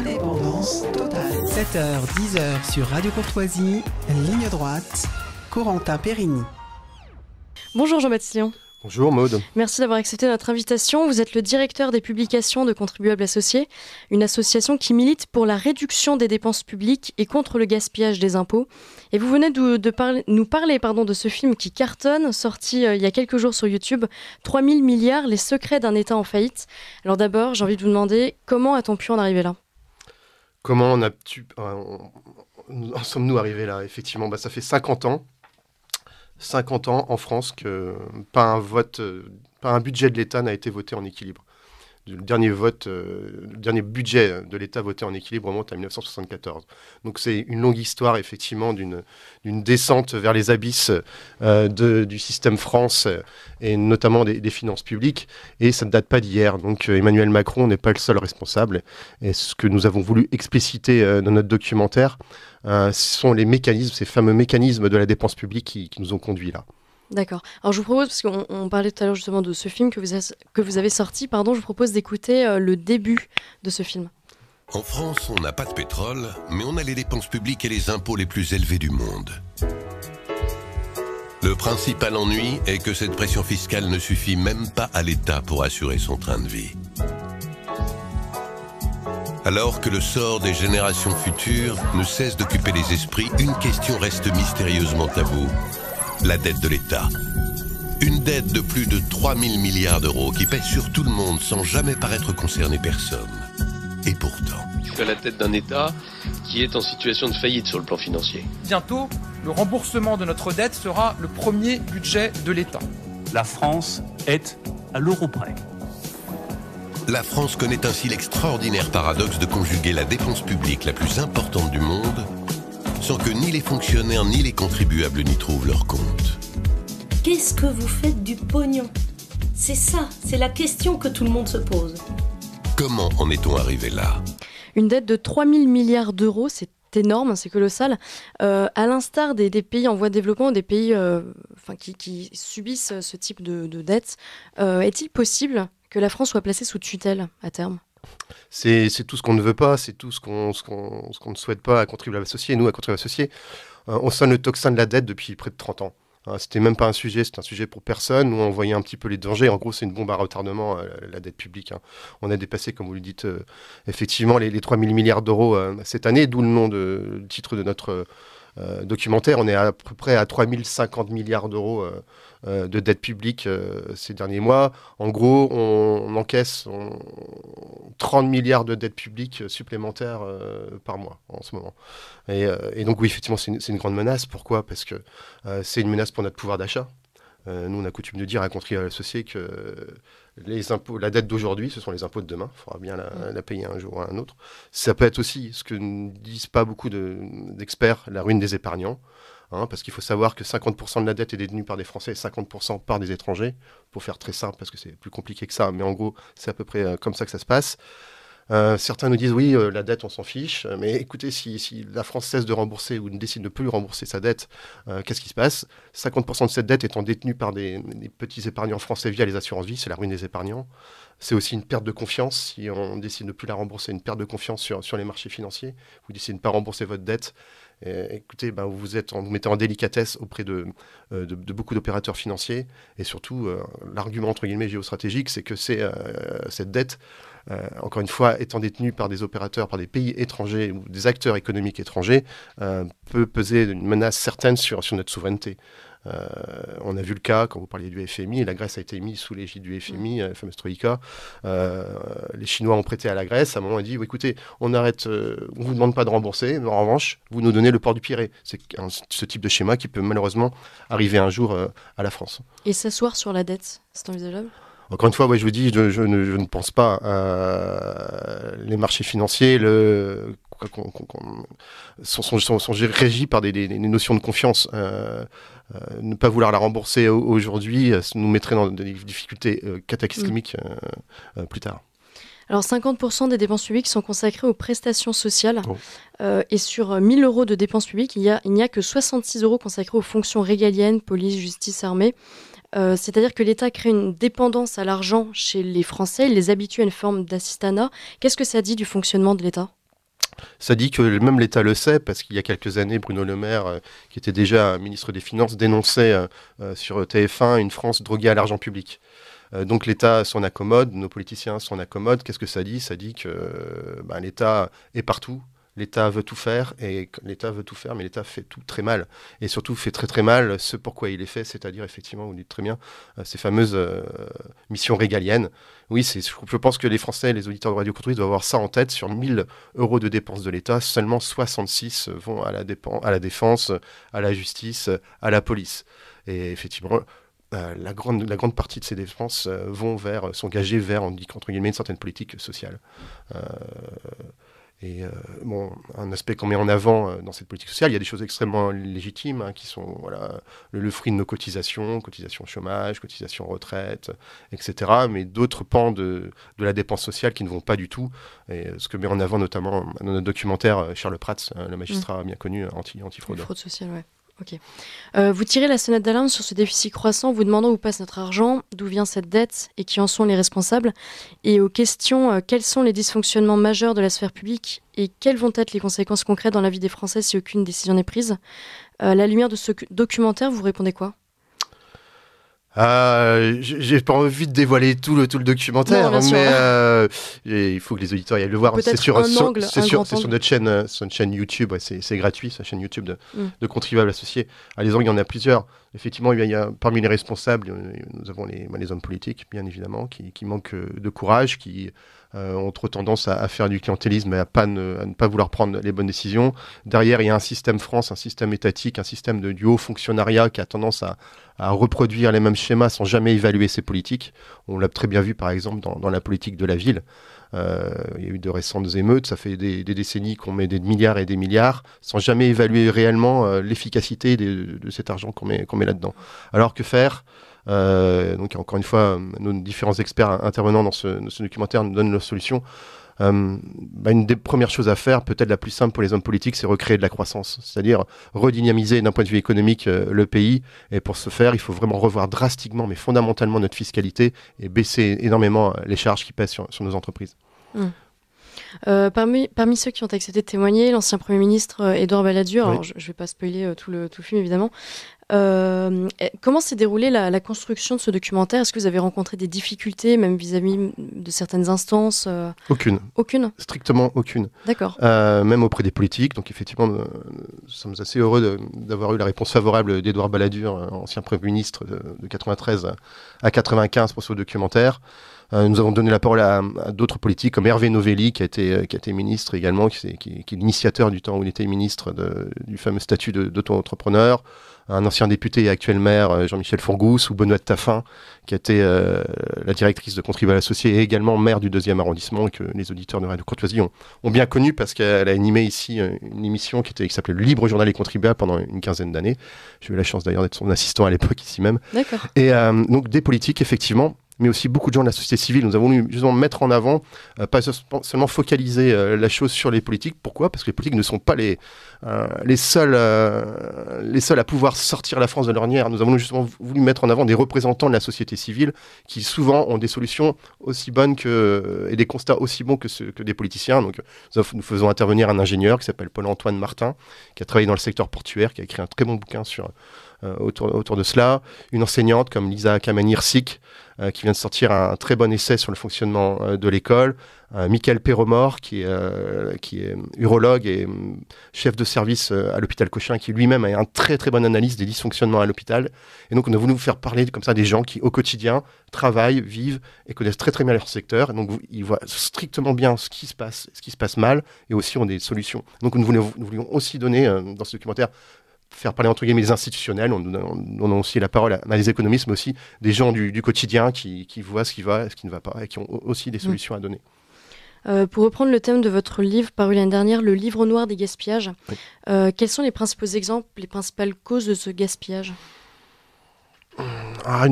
Indépendance totale. 7h, 10h sur Radio Courtoisie, ligne droite, Corentin Périni. Bonjour Jean-Baptiste Lyon. Bonjour Maude. Merci d'avoir accepté notre invitation. Vous êtes le directeur des publications de Contribuables Associés, une association qui milite pour la réduction des dépenses publiques et contre le gaspillage des impôts. Et vous venez nous parler de ce film qui cartonne, sorti il y a quelques jours sur YouTube, 3000 milliards, les secrets d'un État en faillite. Alors d'abord, j'ai envie de vous demander, comment a-t-on pu en arriver là ? Comment en sommes-nous arrivés là ? Effectivement, ça fait 50 ans en France que pas un budget de l'État n'a été voté en équilibre. Le dernier budget de l'État voté en équilibre remonte à 1974. Donc c'est une longue histoire effectivement d'une descente vers les abysses du système France et notamment des finances publiques. Et ça ne date pas d'hier. Donc Emmanuel Macron n'est pas le seul responsable. Et ce que nous avons voulu expliciter dans notre documentaire, ce sont les mécanismes, ces fameux mécanismes de la dépense publique qui nous ont conduits là. D'accord. Alors je vous propose, parce qu'on parlait tout à l'heure justement de ce film que vous avez sorti, je vous propose d'écouter le début de ce film. En France, on n'a pas de pétrole, mais on a les dépenses publiques et les impôts les plus élevés du monde. Le principal ennui est que cette pression fiscale ne suffit même pas à l'État pour assurer son train de vie. Alors que le sort des générations futures ne cesse d'occuper les esprits, une question reste mystérieusement taboue. La dette de l'État. Une dette de plus de 3000 milliards d'euros qui pèse sur tout le monde sans jamais paraître concerner personne. Et pourtant... C'est la tête d'un État qui est en situation de faillite sur le plan financier. Bientôt, le remboursement de notre dette sera le premier budget de l'État. La France est à l'euro près. La France connaît ainsi l'extraordinaire paradoxe de conjuguer la dépense publique la plus importante du monde sans que ni les fonctionnaires ni les contribuables n'y trouvent leur compte. Qu'est-ce que vous faites du pognon ? C'est ça, c'est la question que tout le monde se pose. Comment en est-on arrivé là ? Une dette de 3000 milliards d'euros, c'est énorme, c'est colossal. À l'instar des pays en voie de développement, des pays qui subissent ce type de dette, est-il possible que la France soit placée sous tutelle à terme ? C'est tout ce qu'on ne veut pas, c'est tout ce qu'on ne souhaite pas à Contribuables Associés. Nous, à Contribuables Associés, on sonne le tocsin de la dette depuis près de 30 ans. C'était même pas un sujet, c'était un sujet pour personne. Nous, on voyait un petit peu les dangers. En gros, c'est une bombe à retardement, la dette publique. On a dépassé, comme vous le dites, effectivement, les 3000 milliards d'euros cette année, d'où le titre de notre documentaire. On est à peu près à 3050 milliards d'euros de dette publique ces derniers mois. En gros, on encaisse 30 milliards de dettes publiques supplémentaires par mois en ce moment. Et donc oui, effectivement, c'est une grande menace. Pourquoi ? Parce que c'est une menace pour notre pouvoir d'achat. Nous, on a coutume de dire à Contribuables Associés que les impôts, la dette d'aujourd'hui, ce sont les impôts de demain. Il faudra bien la payer un jour ou un autre. Ça peut être aussi, ce que ne disent pas beaucoup d'experts, la ruine des épargnants. Parce qu'il faut savoir que 50% de la dette est détenue par des Français et 50% par des étrangers. Pour faire très simple, parce que c'est plus compliqué que ça. Mais en gros, c'est à peu près comme ça que ça se passe. Certains nous disent oui, la dette on s'en fiche, mais écoutez, si la France cesse de rembourser ou ne décide de plus rembourser sa dette, qu'est-ce qui se passe ? 50% de cette dette étant détenue par des petits épargnants français via les assurances vie, c'est la ruine des épargnants. C'est aussi une perte de confiance, si on décide de ne plus la rembourser, une perte de confiance sur les marchés financiers. Vous décidez de ne pas rembourser votre dette, écoutez, vous vous mettez en délicatesse auprès de beaucoup d'opérateurs financiers, et surtout, l'argument entre guillemets géostratégique, c'est que cette dette, encore une fois, étant détenue par des opérateurs, par des pays étrangers ou des acteurs économiques étrangers, peut peser une menace certaine sur notre souveraineté. On a vu le cas, quand vous parliez du FMI, la Grèce a été mise sous l'égide du FMI, la fameuse Troïka. Les Chinois ont prêté à la Grèce. À un moment, on a dit, écoutez, on arrête, on ne vous demande pas de rembourser, mais en revanche, vous nous donnez le port du Pirée. C'est ce type de schéma qui peut malheureusement arriver un jour à la France. Et s'asseoir sur la dette, c'est envisageable ? Encore une fois, je vous dis, je ne pense pas. Les marchés financiers sont régis par des notions de confiance. Ne pas vouloir la rembourser aujourd'hui nous mettrait dans des difficultés cataclysmiques plus tard. Alors 50% des dépenses publiques sont consacrées aux prestations sociales. Et sur 1000 euros de dépenses publiques, il n'y a que 66 euros consacrés aux fonctions régaliennes, police, justice, armée. C'est-à-dire que l'État crée une dépendance à l'argent chez les Français, il les habitue à une forme d'assistanat. Qu'est-ce que ça dit du fonctionnement de l'État ? Ça dit que même l'État le sait, parce qu'il y a quelques années, Bruno Le Maire, qui était déjà ministre des Finances, dénonçait sur TF1 une France droguée à l'argent public. Donc l'État s'en accommode, nos politiciens s'en accommodent. Qu'est-ce que ça dit ? Ça dit que l'État est partout. L'État veut tout faire, mais l'État fait tout très mal. Et surtout fait très très mal ce pourquoi il est fait, c'est-à-dire effectivement, vous dites très bien, ces fameuses missions régaliennes. Oui, je pense que les Français, les auditeurs de Radio Courtoisie doivent avoir ça en tête. Sur 1000 € de dépenses de l'État, seulement 66 vont à la défense, à la justice, à la police. Et effectivement, la grande partie de ces dépenses sont engagées vers, on dit entre guillemets, une certaine politique sociale. Un aspect qu'on met en avant dans cette politique sociale, il y a des choses extrêmement légitimes qui sont le fruit de nos cotisations chômage, cotisations retraite, etc. Mais d'autres pans de la dépense sociale qui ne vont pas du tout. Et ce que met en avant notamment dans notre documentaire Charles Prats, le magistrat bien connu anti-fraude. Fraude sociale, ouais. Ok. Vous tirez la sonnette d'alarme sur ce déficit croissant, vous demandant où passe notre argent, d'où vient cette dette et qui en sont les responsables. Et aux questions, quels sont les dysfonctionnements majeurs de la sphère publique et quelles vont être les conséquences concrètes dans la vie des Français si aucune décision n'est prise. À la lumière de ce documentaire, vous répondez quoi ? J'ai pas envie de dévoiler tout le documentaire, mais il faut que les auditeurs aillent le voir. C'est sur notre chaîne YouTube, c'est gratuit, sa chaîne YouTube de contribuables associés. Les angles, il y en a plusieurs. Effectivement, il y a parmi les responsables, nous avons les hommes politiques, bien évidemment, qui manquent de courage, qui ont trop tendance à faire du clientélisme et à ne pas vouloir prendre les bonnes décisions. Derrière, il y a un système France, un système étatique, un système du haut fonctionnariat qui a tendance à reproduire les mêmes schémas sans jamais évaluer ses politiques. On l'a très bien vu, par exemple, dans la politique de la ville. Il y a eu de récentes émeutes, ça fait des décennies qu'on met des milliards et des milliards sans jamais évaluer réellement l'efficacité de cet argent qu'on met là-dedans. Alors que faire ? Donc encore une fois, nos différents experts intervenants dans ce documentaire nous donnent leurs solutions. Une des premières choses à faire, peut-être la plus simple pour les hommes politiques, c'est recréer de la croissance, c'est-à-dire redynamiser d'un point de vue économique le pays. Et pour ce faire, il faut vraiment revoir drastiquement, mais fondamentalement, notre fiscalité et baisser énormément les charges qui pèsent sur nos entreprises. Parmi ceux qui ont accepté de témoigner, l'ancien Premier ministre Édouard Balladur, alors je ne vais pas spoiler tout le film évidemment, comment s'est déroulée la construction de ce documentaire ? Est-ce que vous avez rencontré des difficultés, même vis-à-vis de certaines instances ? Aucune. Aucune ? Strictement aucune. D'accord. Même auprès des politiques. Donc effectivement, nous sommes assez heureux d'avoir eu la réponse favorable d'Édouard Balladur, ancien Premier ministre de 93 à 95 pour ce documentaire. Nous avons donné la parole à d'autres politiques comme Hervé Novelli qui a été ministre également, qui est l'initiateur du temps où il était ministre du fameux statut d'auto-entrepreneur, un ancien député et actuel maire Jean-Michel Fourgousse, ou Benoît de Taffin qui a été la directrice de Contribuables Associés et également maire du 2e arrondissement, que les auditeurs de Radio Courtoisie ont bien connu parce qu'elle a animé ici une émission qui s'appelait Le Libre Journal des Contribuables pendant une quinzaine d'années. J'ai eu la chance d'ailleurs d'être son assistant à l'époque ici même. D'accord. Et donc des politiques effectivement, mais aussi beaucoup de gens de la société civile. Nous avons voulu justement mettre en avant, pas seulement focaliser la chose sur les politiques. Pourquoi ? Parce que les politiques ne sont pas les seuls à pouvoir sortir la France de l'ornière. Nous avons justement voulu mettre en avant des représentants de la société civile qui souvent ont des solutions aussi bonnes et des constats aussi bons que des politiciens. Donc nous faisons intervenir un ingénieur qui s'appelle Paul-Antoine Martin, qui a travaillé dans le secteur portuaire, qui a écrit un très bon bouquin autour de cela. Une enseignante comme Lisa Kamani-Rsik, qui vient de sortir un très bon essai sur le fonctionnement de l'école. Michael Perromort, qui est urologue et chef de service à l'hôpital Cochin, qui lui-même a un très très bonne analyse des dysfonctionnements à l'hôpital. Et donc on a voulu vous faire parler comme ça des gens qui au quotidien travaillent, vivent et connaissent très très bien leur secteur. Et donc ils voient strictement bien ce qui se passe mal, et aussi ont des solutions. Donc nous voulions aussi donner dans ce documentaire, faire parler entre guillemets les institutionnels, on donne aussi la parole à des économistes, mais aussi des gens du quotidien qui voient ce qui va et ce qui ne va pas, et qui ont aussi des solutions à donner. Pour reprendre le thème de votre livre paru l'année dernière, le livre noir des gaspillages, quels sont les principaux exemples, les principales causes de ce gaspillage ?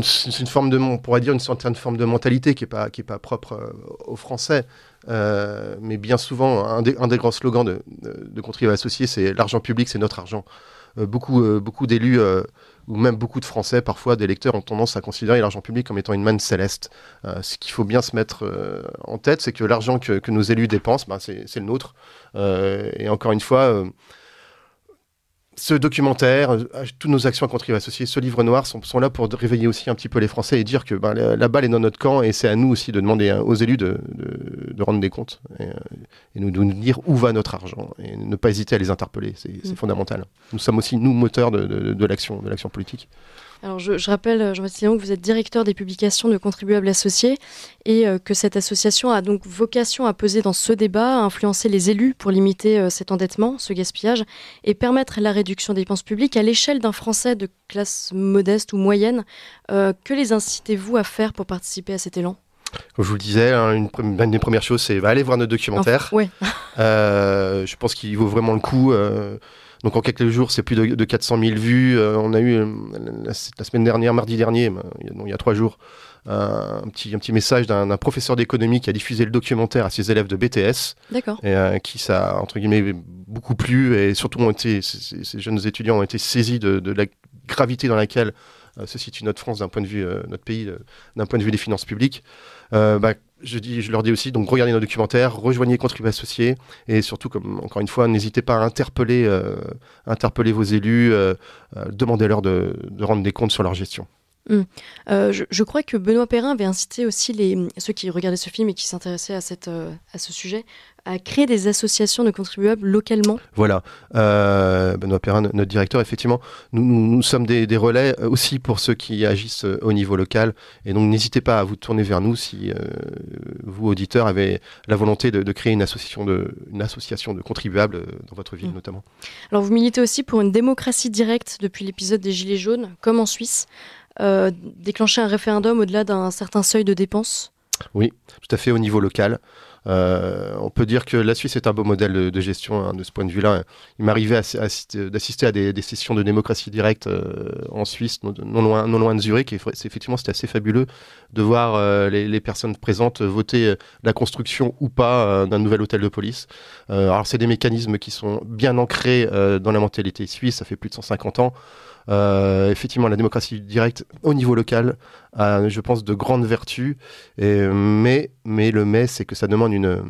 C'est une forme de, on pourrait dire une certaine forme de mentalité qui est pas propre aux Français. Mais bien souvent, un des grands slogans de Contribuables Associés, c'est l'argent public, c'est notre argent. Beaucoup d'élus ou même beaucoup de Français, parfois des lecteurs, ont tendance à considérer l'argent public comme étant une manne céleste. Ce qu'il faut bien se mettre en tête, c'est que l'argent que nos élus dépensent, c'est le nôtre. Et encore une fois, ce documentaire, toutes nos actions à Contribuables Associés, ce livre noir sont là pour réveiller aussi un petit peu les Français et dire que la balle est dans notre camp et c'est à nous aussi de demander aux élus de rendre des comptes et de nous dire où va notre argent et ne pas hésiter à les interpeller. C'est fondamental. Nous sommes aussi, nous, moteurs de l'action politique. Alors je rappelle, Jean-Baptiste Léon, que vous êtes directeur des publications de Contribuables Associés et que cette association a donc vocation à peser dans ce débat, à influencer les élus pour limiter cet endettement, ce gaspillage et permettre la réduction des dépenses publiques à l'échelle d'un Français de classe modeste ou moyenne. Que les incitez-vous à faire pour participer à cet élan ? Comme je vous le disais, une des premières choses, c'est aller voir notre documentaire. Ouais. Je pense qu'il vaut vraiment le coup. Donc en quelques jours, c'est plus de 400 000 vues. On a eu la semaine dernière, mardi dernier, il y a 3 jours, un petit message d'un professeur d'économie qui a diffusé le documentaire à ses élèves de BTS. D'accord. Et qui ça a, entre guillemets, beaucoup plu. Et surtout, ces jeunes étudiants ont été saisis de la gravité dans laquelle se situe notre France d'un point de vue, notre pays, d'un point de vue des finances publiques. Je leur dis aussi, donc regardez nos documentaires, rejoignez Contribuables Associés et surtout, encore une fois, n'hésitez pas à interpeller vos élus, demandez-leur de rendre des comptes sur leur gestion. Je crois que Benoît Perrin avait incité aussi ceux qui regardaient ce film et qui s'intéressaient à ce sujet à créer des associations de contribuables localement. Voilà, Benoît Perrin, notre directeur, effectivement, nous sommes des relais aussi pour ceux qui agissent au niveau local et donc n'hésitez pas à vous tourner vers nous si vous, auditeurs, avez la volonté de créer une association de contribuables dans votre ville notamment. Alors vous militez aussi pour une démocratie directe depuis l'épisode des Gilets jaunes, comme en Suisse. Déclencher un référendum au-delà d'un certain seuil de dépenses ? Oui, tout à fait, au niveau local. On peut dire que la Suisse est un beau modèle de gestion de ce point de vue-là. Il m'arrivait d'assister à des sessions de démocratie directe en Suisse, non loin de Zurich. Et effectivement, c'était assez fabuleux de voir les personnes présentes voter la construction ou pas d'un nouvel hôtel de police. Alors, c'est des mécanismes qui sont bien ancrés dans la mentalité suisse. Ça fait plus de 150 ans. Effectivement, la démocratie directe au niveau local a, je pense, de grandes vertus, mais c'est que ça demande une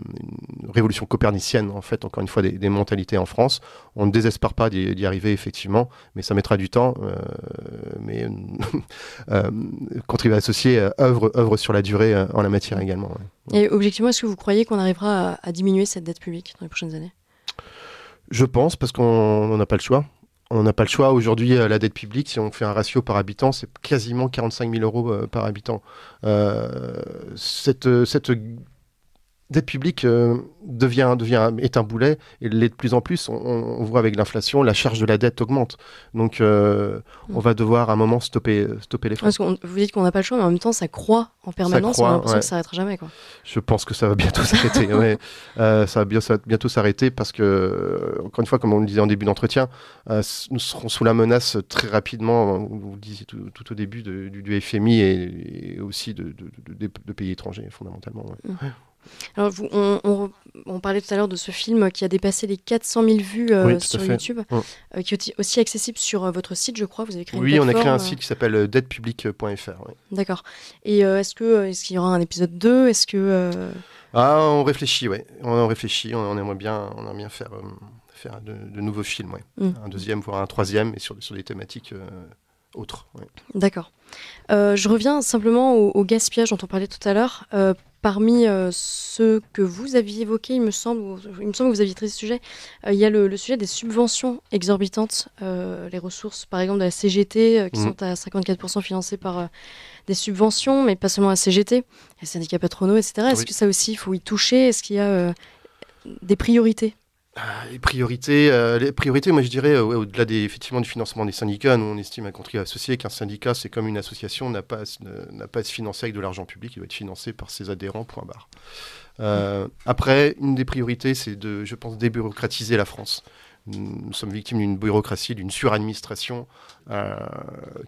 révolution copernicienne, en fait, encore une fois, des mentalités en France. On ne désespère pas d'y arriver, effectivement, mais ça mettra du temps. Mais Contribuables Associés œuvre sur la durée en la matière également. Ouais. Et objectivement, est-ce que vous croyez qu'on arrivera à diminuer cette dette publique dans les prochaines années ? Je pense, parce qu'on n'a pas le choix. On n'a pas le choix. Aujourd'hui, la dette publique, si on fait un ratio par habitant, c'est quasiment 45 000 euros par habitant. Cette dette publique est un boulet et l'est de plus en plus. On voit avec l'inflation, la charge de la dette augmente. Donc, on va devoir à un moment stopper les freins. Parce que vous dites qu'on n'a pas le choix, mais en même temps, ça croît en permanence. On a l'impression que ça s'arrêtera jamais, quoi. Je pense que ça va bientôt s'arrêter. Ouais. Ça va bientôt s'arrêter parce que, encore une fois, comme on le disait en début d'entretien, nous serons sous la menace très rapidement, vous le disiez tout au début, du FMI et aussi de pays étrangers, fondamentalement. Ouais. Alors, on parlait tout à l'heure de ce film qui a dépassé les 400 000 vues sur YouTube, qui est aussi accessible sur votre site, je crois. Vous avez créé une plateforme. Oui, on a créé un site qui s'appelle dettepublic.fr. Oui. D'accord. Et est-ce qu'il y aura un épisode 2 ? Est-ce que... on réfléchit, oui. On réfléchit. On aimerait bien faire de nouveaux films, ouais. Un deuxième, voire un troisième, et sur des thématiques autres. Ouais. D'accord. Je reviens simplement au gaspillage dont on parlait tout à l'heure. Parmi ceux que vous aviez évoqués, il me semble que vous aviez traité ce sujet, il y a le sujet des subventions exorbitantes, les ressources par exemple de la CGT qui sont à 54% financées par des subventions, mais pas seulement la CGT, les syndicats patronaux, etc. Est-ce que ça aussi, il faut y toucher ? Est-ce qu'il y a des priorités ? Les priorités, moi je dirais, au-delà effectivement du financement des syndicats, nous on estime à Contribuables Associés qu'un syndicat c'est comme une association, n'a pas à se financer avec de l'argent public, il doit être financé par ses adhérents, point barre. Après, une des priorités c'est je pense, débureaucratiser la France. Nous sommes victimes d'une bureaucratie, d'une suradministration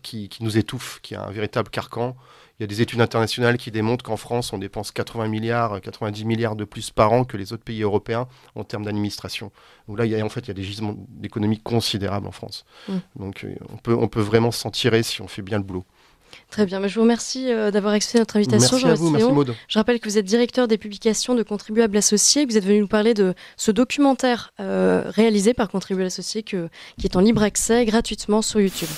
qui nous étouffe, qui a un véritable carcan. Il y a des études internationales qui démontrent qu'en France, on dépense 90 milliards de plus par an que les autres pays européens en termes d'administration. Donc là, il y a des gisements d'économie considérables en France. Donc on peut vraiment s'en tirer si on fait bien le boulot. Très bien, mais je vous remercie d'avoir accepté notre invitation. Merci à vous, merci Maud. Je rappelle que vous êtes directeur des publications de Contribuables Associés, que vous êtes venu nous parler de ce documentaire réalisé par Contribuables Associés qui est en libre accès gratuitement sur YouTube.